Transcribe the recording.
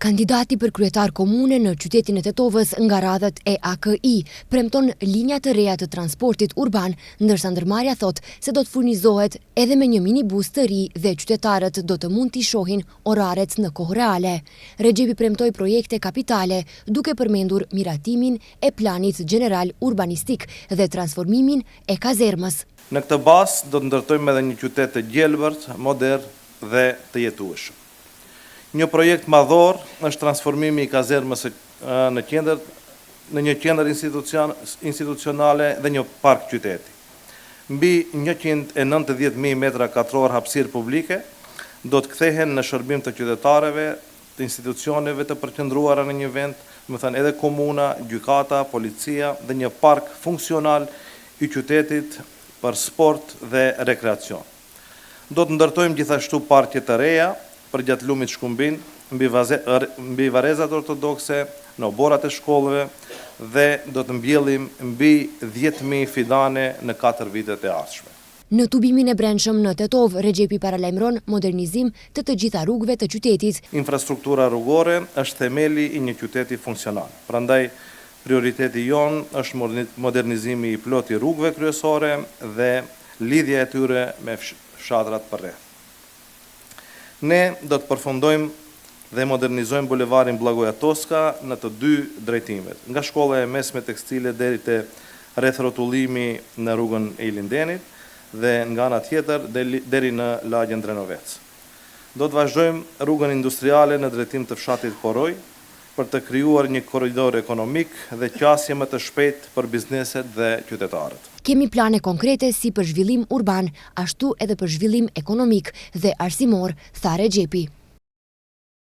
Kandidati për kryetar komune në qytetin e Tetovës nga radhët e AKI premton linja të reja të transportit urban, ndërsa ndërmarrja thot se do të furnizohet edhe me një minibus të ri dhe qytetarët do të mund t'i shohin oraret në kohë reale. Regjepi premtoi projekte kapitale duke përmendur miratimin e planit gjeneral urbanistik dhe transformimin e kazermës. Në këtë bazë do të ndërtojmë edhe një qytet të gjelbërt, modern dhe të jetueshëm. Një projekt madhor është transformimi i kazermës në një qendër institucionale dhe një park qyteti. Mbi 190.000 metra katror hapësirë publike do të kthehen në shërbim të qytetarëve, të institucioneve të përqendruara në një vend, më thënë edhe komuna, gjykata, policia dhe një park funksional i qytetit për sport dhe rekreacion. Do të ndërtojmë gjithashtu parqe të reja për gjatë lumit Shkumbin, mbi varezat ortodokse, në oborat e shkollëve dhe do të mbjellim mbi 10.000 fidane në 4 vitet e ardhshme. Në tubimin e brendshëm në Tetovë, Regjepi paralajmëron modernizim të gjitha rrugëve të qytetit. Infrastruktura rrugore është themeli i një qyteti funksional. Prandaj prioriteti jon është modernizimi i plot i rrugëve kryesore dhe lidhja e tyre me fshatrat përreth. Ne do të përfundojmë dhe modernizojmë bulevardin Blagoja Toska në të dy drejtimet, nga shkolla e mesme tekstile deri te rreth rrotullimi në rrugën e Ilindenit dhe nga ana tjetër deri në lagjen Drenovec. Do të vazhdojmë rrugën industriale në drejtim të fshatit Poroj për të krijuar një korridor ekonomik dhe qasje më të shpejtë për bizneset dhe qytetarët. Kemi plane konkrete si për zhvillim urban, ashtu edhe për zhvillim ekonomik dhe arsimor, tha Regjepi.